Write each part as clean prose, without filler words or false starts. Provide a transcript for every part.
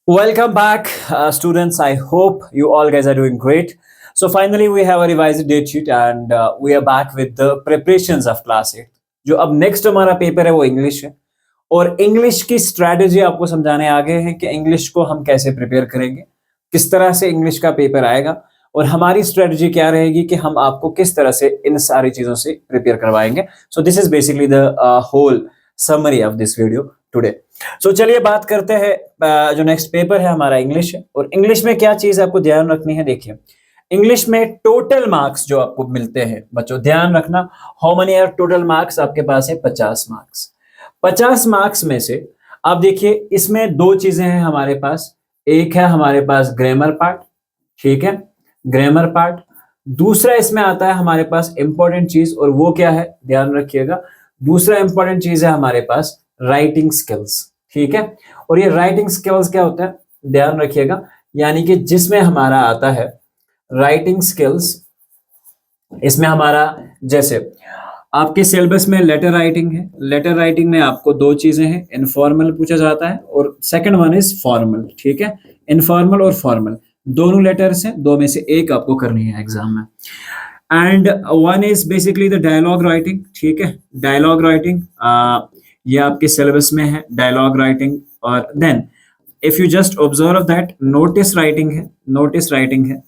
Welcome back, students. I hope you all guys are doing great. So finally, we have a revised date sheet, and we are back with the preparations of class 8. जो अब next हमारा paper है वो English है, और English की strategy आपको समझाने आगे हैं कि इंग्लिश को हम कैसे प्रिपेयर करेंगे, किस तरह से इंग्लिश का पेपर आएगा, और हमारी स्ट्रैटेजी क्या रहेगी कि हम आपको किस तरह से इन सारी चीजों से प्रिपेयर करवाएंगे. So this is basically the whole summary of this video today. So चलिए बात करते हैं. जो नेक्स्ट पेपर है हमारा इंग्लिश है, और इंग्लिश में क्या चीज आपको ध्यान रखनी है. देखिए, इंग्लिश में टोटल मार्क्स जो आपको मिलते हैं बच्चों, ध्यान रखना. How many are total marks? आपके पास है 50 मार्क्स. 50 मार्क्स में से आप देखिए, इसमें दो चीजें हैं हमारे पास. एक है हमारे पास ग्रामर पार्ट, ठीक है, ग्रामर पार्ट. दूसरा इसमें आता है हमारे पास इंपॉर्टेंट चीज, और वो क्या है, ध्यान रखिएगा. दूसरा इंपॉर्टेंट चीज है हमारे पास राइटिंग स्किल्स, ठीक है. और ये राइटिंग स्किल्स क्या होता है, ध्यान रखिएगा, यानी कि जिसमें हमारा आता है राइटिंग स्किल्स, इसमें हमारा जैसे आपके सिलेबस में लेटर राइटिंग है. लेटर राइटिंग में आपको दो चीजें हैं, इनफॉर्मल पूछा जाता है और सेकंड वन इज फॉर्मल, ठीक है. इनफॉर्मल और फॉर्मल दोनों लेटर्स हैं, दो में से एक आपको करनी है एग्जाम में. And one is basically the dialogue writing, ठीक है. डायलॉग राइटिंग ये आपके सिलेबस में है, डायलॉग राइटिंग. और then if you just observe that, notice writing है, नोटिस राइटिंग है.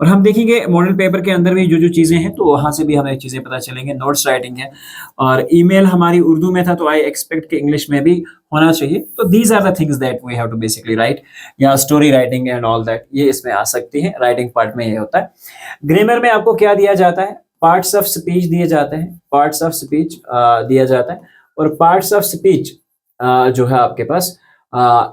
और हम देखेंगे मॉडल पेपर के अंदर भी जो जो चीजें हैं, तो वहां से भी हमें चीजें पता चलेंगे. नोट्स राइटिंग है, और ईमेल हमारी उर्दू में था, तो आई एक्सपेक्ट कि इंग्लिश में भी होना चाहिए. तो these are the things that we have to basically write, या story writing and all that, ये इसमें आ सकती है. राइटिंग पार्ट में ये होता है. ग्रामर में आपको क्या दिया जाता है, पार्ट्स ऑफ स्पीच दिए जाते हैं, पार्ट्स ऑफ स्पीच दिया जाता है. और पार्ट्स ऑफ स्पीच जो है आपके पास,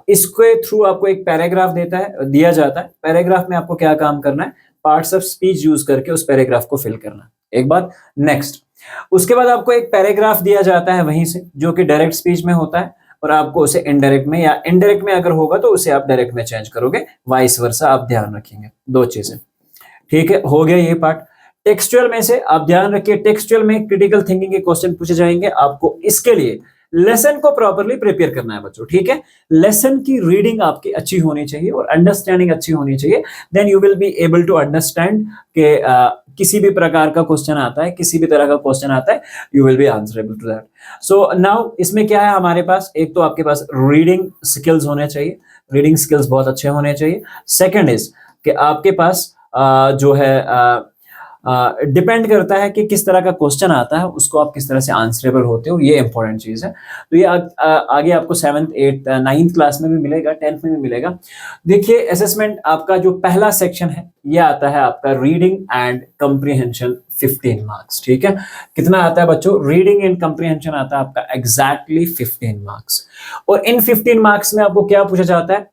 इसके थ्रू आपको एक पैराग्राफ दिया जाता है. पैराग्राफ में आपको क्या काम करना है, पार्ट्स ऑफ स्पीच यूज करके उस पैराग्राफ को फिल करना. एक बात. नेक्स्ट, उसके बाद आपको एक पैराग्राफ दिया जाता है वहीं से, जो कि डायरेक्ट स्पीच में होता है, और आपको उसे इनडायरेक्ट में, या इनडायरेक्ट में अगर होगा तो उसे आप डायरेक्ट में चेंज करोगे, वाइस वर्सा. आप ध्यान रखेंगे दो चीजें, ठीक है. हो गया ये पार्ट. टेक्सचुअल में से आप ध्यान रखिए, टेक्सचुअल में क्रिटिकल थिंकिंग के क्वेश्चन पूछे जाएंगे. आपको इसके लिए लेसन को प्रॉपर्ली प्रिपेयर करना है बच्चों, ठीक है. लेसन की रीडिंग आपकी अच्छी होनी चाहिए और अंडरस्टैंडिंग अच्छी होनी चाहिए. Then you will be able to understand कि किसी भी प्रकार का क्वेश्चन आता है, किसी भी तरह का क्वेश्चन आता है, you will be answerable to that. So now इसमें क्या है हमारे पास, एक तो आपके पास रीडिंग स्किल्स होने चाहिए, रीडिंग स्किल्स बहुत अच्छे होने चाहिए. सेकंड इज कि आपके पास जो है डिपेंड करता है कि किस तरह का क्वेश्चन आता है, उसको आप किस तरह से आंसरेबल होते हो, ये इंपॉर्टेंट चीज है. तो ये आगे आपको 7th 8th 9th क्लास में भी मिलेगा, 10th में भी मिलेगा. देखिए, असेसमेंट आपका जो पहला सेक्शन है ये आता है आपका रीडिंग एंड कंप्रीहेंशन, 15 मार्क्स, ठीक है. कितना आता है बच्चों, रीडिंग एंड कंप्रीहेंशन आता है आपका एग्जैक्टली 15 मार्क्स. और इन 15 मार्क्स में आपको क्या पूछा जाता है,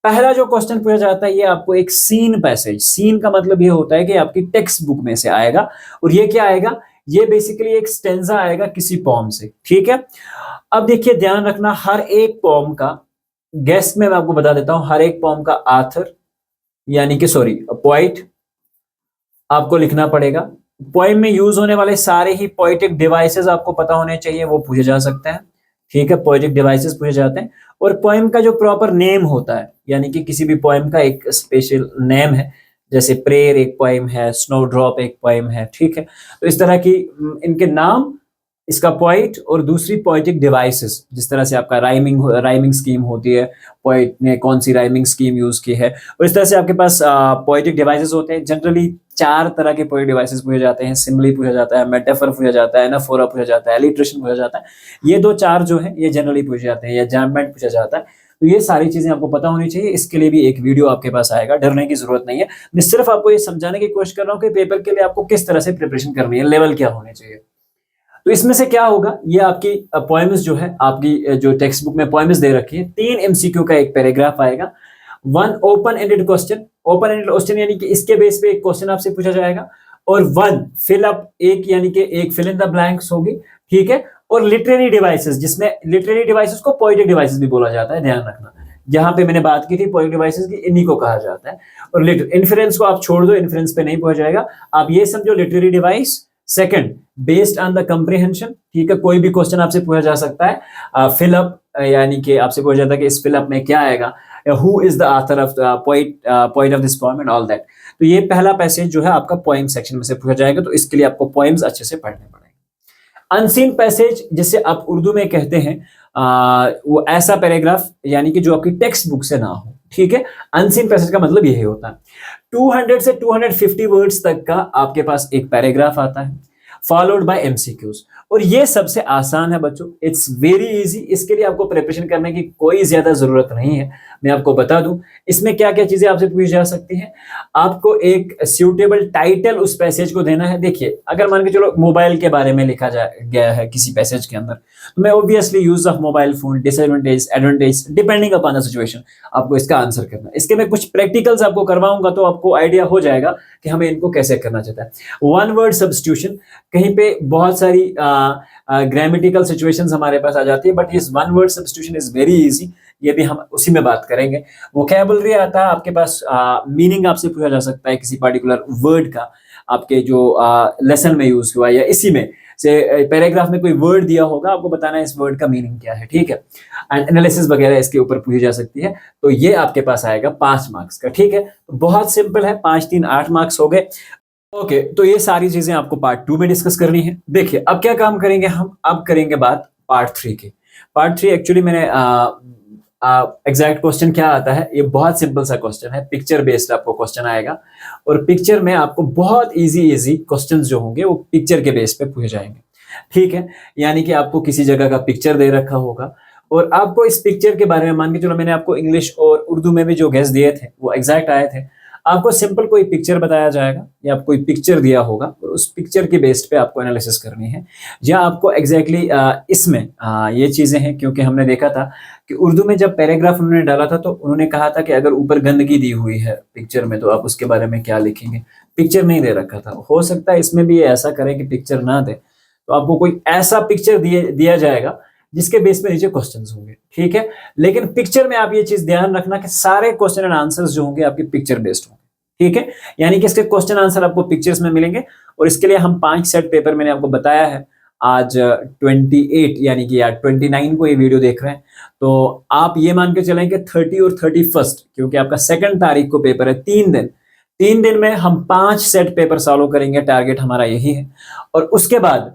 पहला जो क्वेश्चन पूछा जाता है ये आपको एक सीन पैसेज, सीन का मतलब ये होता है कि आपकी टेक्स्ट बुक में से आएगा. और ये क्या आएगा, ये बेसिकली एक स्टेंजा आएगा किसी पोम से, ठीक है. अब देखिए, ध्यान रखना, हर एक पोम का गेस्ट में मैं आपको बता देता हूं, हर एक पोम का आथर, यानी कि सॉरी पोइट आपको लिखना पड़ेगा. पोइम में यूज होने वाले सारे ही पोइटिक डिवाइसेस आपको पता होने चाहिए, वो पूछे जा सकते हैं, ठीक है. पोइटिक डिवाइसेस पूछे जाते हैं. और पोएम का जो प्रॉपर नेम होता है, यानी कि किसी भी पोएम का एक स्पेशल नेम है, जैसे प्रेयर एक पोएम है, स्नो ड्रॉप एक पोएम है, ठीक है. तो इस तरह की इनके नाम, इसका पोइट और दूसरी पोइटिक डिवाइसेस, जिस तरह से आपका राइमिंग स्कीम होती है, पोइट ने कौन सी राइमिंग स्कीम यूज की है, और इस तरह से आपके पास पोइटिक डिवाइसेस होते हैं. जनरली 4 तरह के पोइटिक डिवाइसेस पूछे जाते हैं. सिम्बली पूछा जाता है, मेटाफर पूछा जाता है, एनाफोरा पूछा जाता है, एलिट्रेशन पूछा जाता है. ये दो 4 जो है ये जनरली पूछे जाते हैं, या जैममेंट पूछा जाता है. तो ये सारी चीजें आपको पता होनी चाहिए. इसके लिए भी एक वीडियो आपके पास आएगा, डरने की जरूरत नहीं है. मैं सिर्फ आपको ये समझाने की कोशिश कर रहा हूँ कि पेपर के लिए आपको किस तरह से प्रिपरेशन करनी है, लेवल क्या होने चाहिए. तो इसमें से क्या होगा, ये आपकी पोएम्स जो है, आपकी जो टेक्स्ट बुक में पोएम्स दे रखी है, 3 एमसीक्यू का एक पैराग्राफ आएगा. 1 open ended question, open ended question यानी कि इसके बेस पे एक क्वेश्चन आपसे पूछा जाएगा. और 1 फिल अप, एक यानी कि एक फिल इन द ब्लैंक्स होगी, ठीक है. और लिटरेरी डिवाइसेस, जिसमें लिटरेरी डिवाइसेस को पोएटिक डिवाइसेस भी बोला जाता है, ध्यान रखना. जहां पे मैंने बात की थी पोएटिक डिवाइसेस की, इन्हीं को कहा जाता है. और इन्फ्रेंस को आप छोड़ दो, इन्फ्रेंस पे नहीं पहुंच जाएगा. आप ये समझो, literary device. Second, based on the comprehension, ठीक है. कोई भी क्वेश्चन आपसे पूछा जा सकता है. फिल अप, यानी कि आपसे पूछा जाता है कि इस फिल अप में क्या आएगा, who is the author of poet of this poem and all that. तो ये पहला पैसेज जो है आपका पोएम सेक्शन में से पूछा जाएगा, तो इसके लिए आपको पोएम्स अच्छे से पढ़ने पड़ेंगे। अनसीन पैसेज जिसे आप उर्दू में कहते हैं, वो ऐसा पैराग्राफ यानी कि जो आपकी टेक्स्ट बुक से ना हो, ठीक है। अनसीन पैसेज का मतलब यही होता है 200 से 250 वर्ड्स तक का आपके पास एक पैराग्राफ आता है, फॉलोड बाय एमसीक्यूज। और ये सबसे आसान है बच्चों, इट्स वेरी इजी। इसके लिए आपको प्रिपरेशन करने की कोई ज्यादा जरूरत नहीं है। मैं आपको बता दूं इसमें क्या क्या चीजें आपसे पूछी जा सकती हैं। आपको एक सूटेबल टाइटल उस पैसेज को देना है। देखिए, अगर मान के चलो मोबाइल के बारे में लिखा गया है किसी पैसेज के अंदर, तो मैं obviously use of mobile phone, disadvantage, advantage, depending upon the situation, आपको इसका आंसर करना है। इसके मैं कुछ प्रैक्टिकल्स आपको करवाऊंगा तो आपको आइडिया हो जाएगा कि हमें इनको कैसे करना चाहता है। वन वर्ड सब्स्टिट्यूशन, कहीं पे बहुत सारी ग्रामेटिकल सिचुएशंस हमारे पास आ जाती है, बट ये one word substitution is very easy, ये भी हम उसी में बात करेंगे। वोकैबुलरी आता है आपके पास, मीनिंग आपसे पूछा जा सकता है किसी पर्टिकुलर वर्ड का, आपके जो लेसन में यूज हुआ या इसी में से पैराग्राफ में कोई वर्ड दिया होगा, आपको बताना है इस वर्ड का मीनिंग क्या है, ठीक है। एंड एनालिसिस वगैरह इसके ऊपर पूछी जा सकती है, तो ये आपके पास आएगा 5 मार्क्स का, ठीक है। तो बहुत सिंपल है, 5 3 8 मार्क्स हो गए। ओके, तो ये सारी चीजें आपको पार्ट 2 में डिस्कस करनी है। देखिए अब क्या काम करेंगे हम, अब करेंगे बात पार्ट 3 की। पार्ट 3 एक्चुअली मैंने एग्जैक्ट क्वेश्चन क्या आता है, ये बहुत सिंपल सा क्वेश्चन है, पिक्चर बेस्ड आपको क्वेश्चन आएगा, और पिक्चर में आपको बहुत इजी क्वेश्चंस जो होंगे वो पिक्चर के बेस पे पूछे जाएंगे, ठीक है। यानी कि आपको किसी जगह का पिक्चर दे रखा होगा और आपको इस पिक्चर के बारे में, मान के चलो मैंने आपको इंग्लिश और उर्दू में भी जो गेस दिए थे वो एग्जैक्ट आए थे, आपको सिंपल कोई पिक्चर बताया जाएगा या आपको कोई पिक्चर दिया होगा और उस पिक्चर के बेस्ड पे आपको एनालिसिस करनी है, या आपको एग्जैक्टली इसमें ये चीजें हैं, क्योंकि हमने देखा था कि उर्दू में जब पैराग्राफ उन्होंने डाला था तो उन्होंने कहा था कि अगर ऊपर गंदगी दी हुई है पिक्चर में तो आप उसके बारे में क्या लिखेंगे, पिक्चर नहीं दे रखा था। हो सकता है इसमें भी ये ऐसा करें कि पिक्चर ना दे, तो आपको कोई ऐसा पिक्चर दिया जाएगा जिसके बेस पे नीचे क्वेश्चंस होंगे, ठीक है। लेकिन पिक्चर में आप ये चीज ध्यान रखना कि सारे क्वेश्चन एंड आंसर्स जो होंगे आपके पिक्चर बेस्ड होंगे, ठीक है। यानी कि इसके क्वेश्चन आंसर आपको पिक्चर्स में मिलेंगे, और इसके लिए हम 5 सेट पेपर मैंने आपको बताया है। आज 28 यानी कि यार 29 को ये वीडियो देख रहे हैं, तो आप ये मान के चलें कि 30 और 31, क्योंकि आपका 2 तारीख को पेपर है, 3 दिन में हम 5 सेट पेपर सॉल्व करेंगे, टारगेट हमारा यही है। और उसके बाद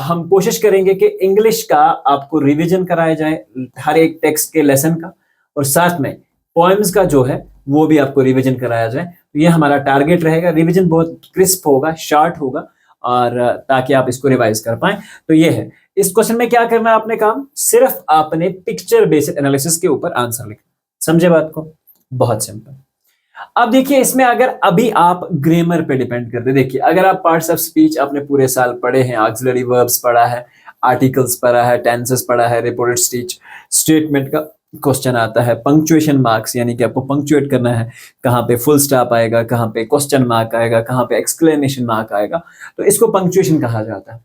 हम कोशिश करेंगे कि इंग्लिश का आपको रिवीजन कराया जाए हर एक टेक्स्ट के लेसन का, और साथ में पोएम्स का जो है वो भी आपको रिवीजन कराया जाए। तो ये हमारा टारगेट रहेगा। रिवीजन बहुत क्रिस्प होगा, शॉर्ट होगा, और ताकि आप इसको रिवाइज कर पाए। तो ये है, इस क्वेश्चन में क्या करना है आपने काम, सिर्फ आपने पिक्चर बेस्ड एनालिसिस के ऊपर आंसर लिखना। समझे बात को, बहुत सिंपल। अब देखिए इसमें अगर अभी आप ग्रामर पे डिपेंड करते, देखिए अगर आप पार्ट्स ऑफ स्पीच आपने पूरे साल पढ़े हैं, ऑक्सिलरी वर्ब्स पढ़ा है, आर्टिकल्स पढ़ा है, टेंसेस पढ़ा है, रिपोर्टेड स्पीच स्टेटमेंट का क्वेश्चन आता है, पंक्चुएशन मार्क्स यानी कि आपको पंक्चुएट करना है, कहाँ पे फुल स्टॉप आएगा, कहाँ पे क्वेश्चन मार्क आएगा, कहाँ पे एक्सक्लेमेशन मार्क आएगा, तो इसको पंक्चुएशन कहा जाता है।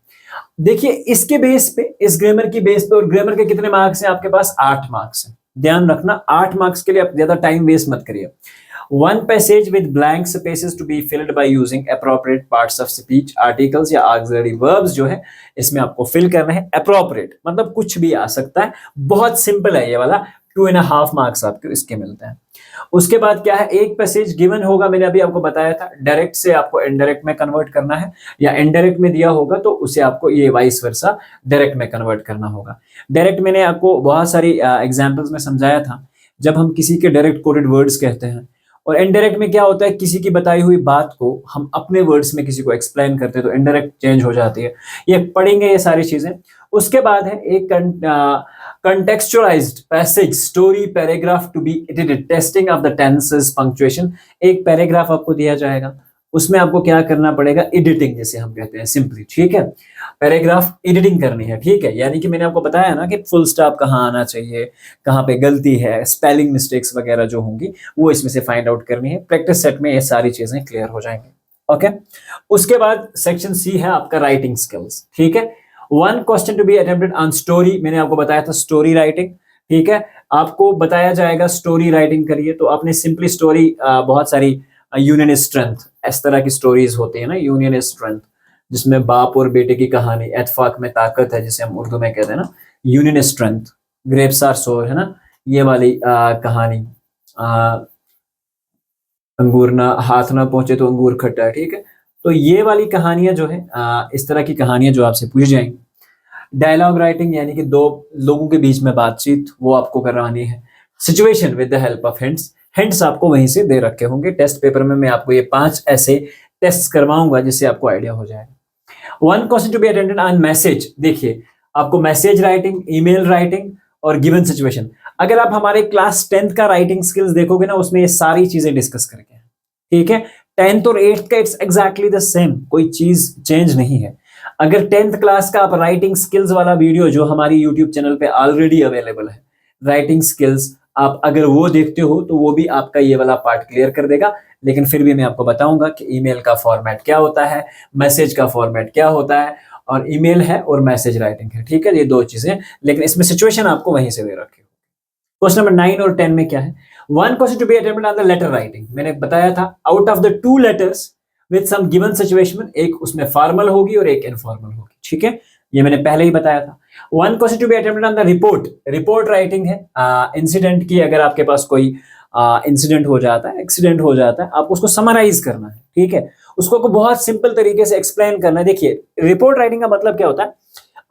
देखिए इसके बेस पे, इस ग्रामर की बेस पे, और ग्रामर के कितने मार्क्स हैं आपके पास, 8 मार्क्स हैं। ध्यान रखना 8 मार्क्स के लिए आप ज्यादा टाइम वेस्ट मत करिए। One passage with blank spaces to be filled by using appropriate parts of speech, articles या auxiliary verbs जो है इसमें आपको fill करना है। appropriate मतलब कुछ भी आ सकता है, बहुत सिंपल है ये वाला। 2.5 मार्क्स आपको इसके मिलते हैं। उसके बाद क्या है, एक पैसेज गिवन होगा, मैंने अभी आपको बताया था, डायरेक्ट से आपको इनडायरेक्ट में कन्वर्ट करना है, या इनडायरेक्ट में दिया होगा तो उसे आपको ये वाइस वर्सा डायरेक्ट में कन्वर्ट करना होगा। डायरेक्ट मैंने आपको बहुत सारी एग्जाम्पल्स में समझाया था, जब हम किसी के डायरेक्ट कोटेड वर्ड्स कहते हैं, और इनडायरेक्ट में क्या होता है, किसी की बताई हुई बात को हम अपने वर्ड्स में किसी को एक्सप्लेन करते हैं तो इनडायरेक्ट चेंज हो जाती है। ये पढ़ेंगे ये सारी चीजें। उसके बाद है एक contextualised passage, story, paragraph to be edited, testing of the tenses, punctuation. एक पैराग्राफ आपको दिया जाएगा, उसमें आपको क्या करना पड़ेगा, एडिटिंग जिसे हम कहते हैं सिंपली, ठीक है। पैराग्राफ एडिटिंग करनी है, ठीक है। यानी कि मैंने आपको बताया ना कि फुल स्टॉप कहाँ आना चाहिए, कहाँ पे गलती है, स्पेलिंग मिस्टेक्स वगैरह जो होंगी वो इसमें से फाइंड आउट करनी है। प्रैक्टिस सेट में ये सारी चीजें क्लियर हो जाएंगी, ओके। उसके बाद सेक्शन सी है आपका राइटिंग स्किल्स, ठीक है। 1 question to be attempted on story, मैंने आपको बताया था स्टोरी राइटिंग, ठीक है। आपको बताया जाएगा स्टोरी राइटिंग करिए, तो आपने सिंपली स्टोरी, बहुत सारी यूनियन इज स्ट्रेंथ, इस तरह की स्टोरीज होती है ना, यूनियन इज स्ट्रेंथ, जिसमें बाप और बेटे की कहानी, इत्तेफाक में ताकत है जिसे हम उर्दू में कहते हैं ना, union is strength, grapes are sour है ना, ये वाली कहानी, अंगूर ना हाथ ना पहुंचे तो अंगूर खट्टा है, ठीक है। तो ये वाली कहानियां जो है इस तरह की कहानियां जो आपसे पूछी जाएंगी। डायलॉग राइटिंग यानी कि दो लोगों के बीच में बातचीत, वो आपको करवानी है। Situation with the help of hints, hints आपको वहीं से दे रखे होंगे। टेस्ट पेपर में मैं आपको ये 5 ऐसे टेस्ट करवाऊंगा जिससे आपको आइडिया हो जाएगा। One question to be attended on message. देखिए आपको मैसेज राइटिंग, ईमेल राइटिंग और गिवन सिचुएशन। अगर आप हमारे क्लास 10th का राइटिंग स्किल्स देखोगे ना, उसमें ये सारी चीजें डिस्कस करके हैं, ठीक है। 10th और 8th का इट्स एग्जैक्टली द सेम, कोई चीज चेंज नहीं है। अगर 10th क्लास का आप राइटिंग स्किल्स वाला वीडियो जो हमारी यूट्यूब चैनल पे ऑलरेडी अवेलेबल है, राइटिंग स्किल्स, आप अगर वो देखते हो तो वो भी आपका ये वाला पार्ट क्लियर कर देगा। लेकिन फिर भी मैं आपको बताऊंगा कि ईमेल का फॉर्मेट क्या होता है, मैसेज का फॉर्मेट क्या होता है, और ईमेल है और मैसेज राइटिंग है, ठीक है, ये 2 चीजें। लेकिन इसमें सिचुएशन आपको वहीं से दे रखी हो। क्वेश्चन नंबर 9 और 10 में क्या है? One question to be attempted on the letter writing. मैंने बताया था out of the 2 letters with some given situation, एक उसमें फॉर्मल होगी और एक इनफॉर्मल होगी, ठीक है, ये मैंने पहले ही बताया था। One question to be attempted on the report. Report writing है इंसिडेंट की। अगर आपके पास कोई इंसिडेंट हो जाता है, एक्सीडेंट हो जाता है, आपको उसको समराइज करना है, ठीक है, उसको बहुत सिंपल तरीके से एक्सप्लेन करना है। देखिए रिपोर्ट राइटिंग का मतलब क्या होता है,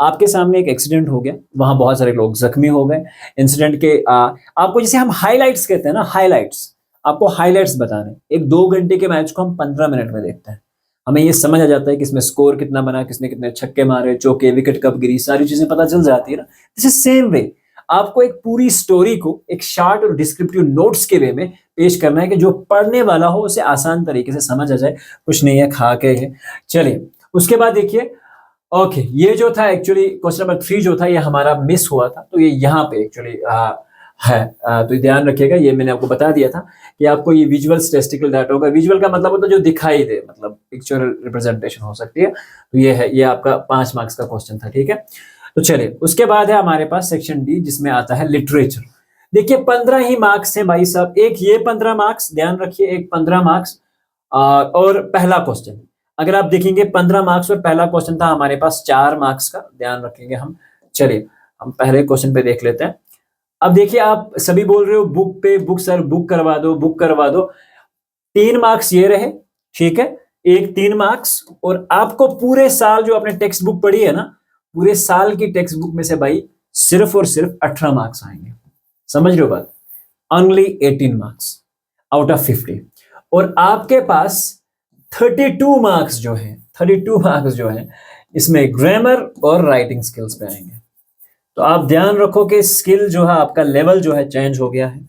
आपके सामने एक एक्सीडेंट हो गया, वहां बहुत सारे लोग जख्मी हो गए, इंसिडेंट के आपको, जिसे हम हाइलाइट्स कहते हैं ना, हाइलाइट्स, आपको हाइलाइट्स बताने। एक 2 घंटे के मैच को हम 15 मिनट में देखते हैं, हमें ये समझ आ जाता है कि इसमें स्कोर कितना बना, किसने कितने छक्के मारे, चौके, विकेट कब गिरी, सारी चीजें पता चल जाती है ना। दिस इज सेम वे, आपको एक पूरी स्टोरी को एक शॉर्ट और डिस्क्रिप्टिव नोट्स के वे में पेश करना है कि जो पढ़ने वाला हो उसे आसान तरीके से समझ आ जाए। कुछ नहीं है, खा के है। चलिए उसके बाद देखिए, ओके, ये जो था एक्चुअली क्वेश्चन नंबर 3 जो था ये हमारा मिस हुआ था, तो ये यहाँ पे एक्चुअली है। तो ध्यान रखिएगा, ये मैंने आपको बता दिया था कि आपको ये विजुअल स्टैटिस्टिकल डाटा होगा। विजुअल का मतलब होता है जो दिखाई दे, मतलब पिक्चरल रिप्रेजेंटेशन हो सकती है। तो ये है, ये आपका 5 मार्क्स का क्वेश्चन था, ठीक है। तो चलिए उसके बाद है हमारे पास सेक्शन डी, जिसमें आता है लिटरेचर। देखिए 15 ही मार्क्स है भाई साहब, एक ये 15 मार्क्स, ध्यान रखिए, एक 15 मार्क्स और पहला क्वेश्चन। अगर आप देखेंगे 15 मार्क्स और पहला क्वेश्चन था हमारे पास 4 मार्क्स का, ध्यान रखेंगे हम। चलिए हम पहले क्वेश्चन पे देख लेते हैं। अब देखिए आप सभी बोल रहे हो बुक पे, बुक सर बुक करवा दो, बुक करवा दो। 3 मार्क्स ये रहे, ठीक है, एक 3 मार्क्स, और आपको पूरे साल जो आपने टेक्स्ट बुक पढ़ी है ना, पूरे साल की टेक्स्ट बुक में से भाई सिर्फ और सिर्फ 18 मार्क्स आएंगे। समझ रहे हो बात? Only 18 marks out of 50। और आपके पास 32 मार्क्स जो है, 32 मार्क्स जो है इसमें ग्रामर और राइटिंग स्किल्स पे आएंगे। तो आप ध्यान रखो कि स्किल जो है आपका लेवल जो है चेंज हो गया है,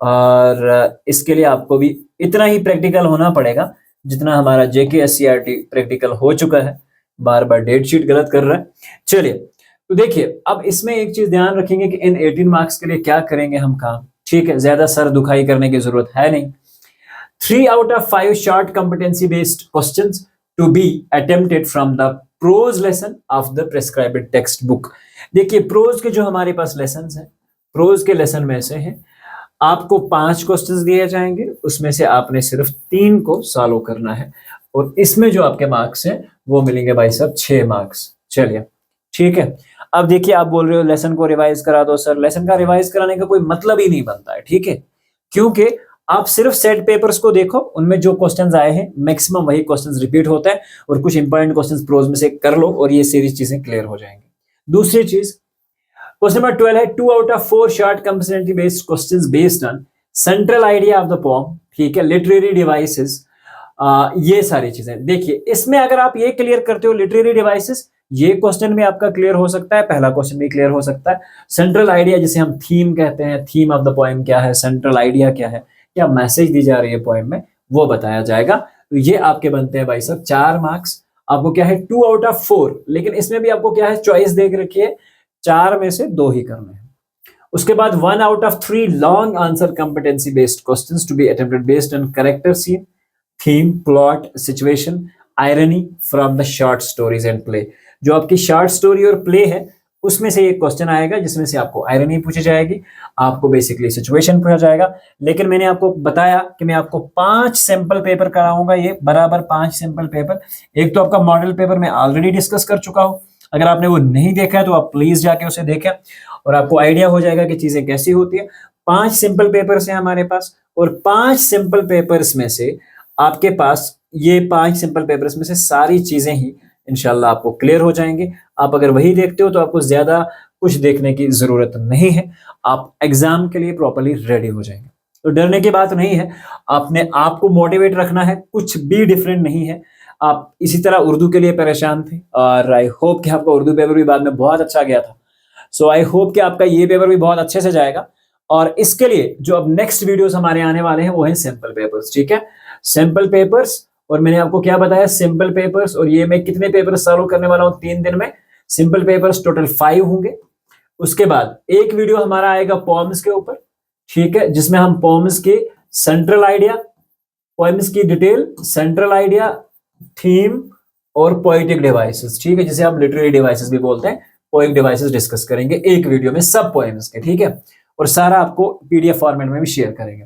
और इसके लिए आपको भी इतना ही प्रैक्टिकल होना पड़ेगा जितना हमारा JK SCRT प्रैक्टिकल हो चुका है। बार बार डेट शीट गलत कर रहा है। चलिए तो देखिए अब इसमें एक चीज ध्यान रखेंगे कि इन 18 मार्क्स के लिए क्या करेंगे हम काम, ठीक है, ज्यादा सर दुखाई करने की जरूरत है नहीं। 3 out of 5 short competency based questions to be attempted from the prose lesson of the prescribed textbook। देखिए प्रोज के जो हमारे पास लेसन हैं, प्रोज के लेसन में से है आपको 5 क्वेश्चंस दिए जाएंगे, उसमें से आपने सिर्फ 3 को सॉल्व करना है, और इसमें जो आपके मार्क्स हैं वो मिलेंगे भाई साहब 6 मार्क्स। चलिए ठीक है। अब देखिए आप बोल रहे हो लेसन को रिवाइज करा दो सर, लेसन का रिवाइज कराने का कोई मतलब ही नहीं बनता है, ठीक है, क्योंकि आप सिर्फ सेट पेपर्स को देखो, उनमें जो क्वेश्चंस आए हैं मैक्सिमम वही क्वेश्चंस रिपीट होता है, और कुछ इंपॉर्टेंट क्वेश्चंस प्रोज में से कर लो और ये सीरीज चीजें क्लियर हो जाएंगी। दूसरी चीज, क्वेश्चन नंबर 12 है 2 out of 4 short competency based questions based on central idea of the poem, ठीक है, लिटरेरी डिवाइसेस, ये सारी चीजें। देखिए इसमें अगर आप ये क्लियर करते हो लिटरेरी डिवाइसेस, ये क्वेश्चन में आपका क्लियर हो सकता है, पहला क्वेश्चन भी क्लियर हो सकता है। सेंट्रल आइडिया जिसे हम थीम कहते हैं, थीम ऑफ द पोएम क्या है, सेंट्रल आइडिया क्या है, क्या मैसेज दी जा रही है पोएम में, वो बताया जाएगा। तो ये आपके बनते हैं भाई साहब 4 मार्क्स। आपको क्या है 2 out of 4, लेकिन इसमें भी आपको क्या है चॉइस देख रखी है, 4 में से 2 ही करने हैं। उसके बाद 1 out of 3 long answer competency based questions to be attempted based on character, scene, theme, plot, situation, irony from the short stories and play. जो आपकी शॉर्ट स्टोरी और प्ले है उसमें से एक क्वेश्चन आएगा जिसमें से आपको आयरनी पूछी जाएगी, आपको बेसिकली सिचुएशन पूछा जाएगा। लेकिन मैंने आपको बताया कि मैं आपको 5 सैंपल पेपर कराऊंगा, ये बराबर 5 सैंपल पेपर। एक तो आपका मॉडल पेपर मैं ऑलरेडी डिस्कस कर चुका हूं, अगर आपने वो नहीं देखा है तो आप प्लीज जाके उसे देखें और आपको आइडिया हो जाएगा कि चीजें कैसी होती है। 5 सिंपल पेपर्स हैं हमारे पास, और 5 सिंपल पेपर्स में से आपके पास ये 5 सिंपल पेपर्स में से सारी चीजें ही इंशाल्लाह आपको क्लियर हो जाएंगे। आप अगर वही देखते हो तो आपको ज्यादा कुछ देखने की जरूरत नहीं है, आप एग्जाम के लिए प्रॉपरली रेडी हो जाएंगे। तो डरने की बात नहीं है, आपने आपको मोटिवेट रखना है, कुछ भी डिफरेंट नहीं है। आप इसी तरह उर्दू के लिए परेशान थे और आई होप कि आपका उर्दू पेपर भी बाद में बहुत अच्छा गया था। सो आई होप कि आपका ये पेपर भी बहुत अच्छे से जाएगा। और इसके लिए जो अब नेक्स्ट वीडियोस हमारे आने वाले हैं वो हैं सिंपल पेपर्स, ठीक है? सिंपल पेपर्स, और मैंने आपको क्या बताया, सिंपल पेपर्स, और ये मैं कितने पेपर सॉल्व करने वाला हूँ 3 दिन में। सिंपल पेपर्स टोटल 5 होंगे। उसके बाद एक वीडियो हमारा आएगा पोएम्स के ऊपर, ठीक है, जिसमें हम पोएम्स के सेंट्रल आइडिया, पोएम्स की डिटेल, सेंट्रल आइडिया, थीम और पोएटिक डिवाइसेस, ठीक है, जिसे आप लिटरेरी डिवाइसेस भी बोलते हैं, पोएटिक डिवाइसेस डिस्कस करेंगे एक वीडियो में सब पोएम्स के, ठीक है? और सारा आपको पीडीएफ फॉर्मेट में भी शेयर करेंगे,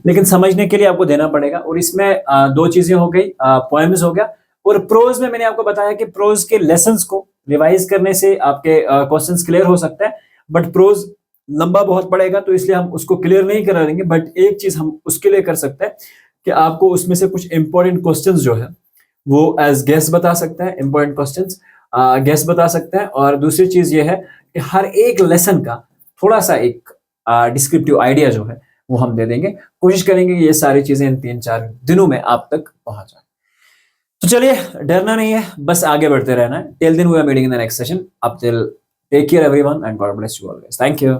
लेकिन समझने के लिए आपको देना पड़ेगा। और इसमें 2 चीजें हो गई, पोएम्स हो गया, और प्रोज में मैंने आपको बताया कि प्रोज के लेसन्स को रिवाइज करने से आपके क्वेश्चंस क्लियर हो सकता है, बट प्रोज लंबा बहुत पड़ेगा तो इसलिए हम उसको क्लियर नहीं करा देंगे। बट एक चीज हम उसके लिए कर सकते हैं कि आपको उसमें से कुछ इंपॉर्टेंट क्वेश्चंस जो है वो एज गेस बता सकते हैं, इंपॉर्टेंट क्वेश्चंस गेस बता सकते हैं। और दूसरी चीज ये है कि हर एक लेसन का थोड़ा सा एक डिस्क्रिप्टिव आइडिया जो है वो हम दे देंगे। कोशिश करेंगे कि ये सारी चीजें इन 3-4 दिनों में आप तक पहुंच जाए। तो चलिए, डरना नहीं है, बस आगे बढ़ते रहना है। Till then we are meeting in the next session. Up till take care everyone and God bless you always. Thank you.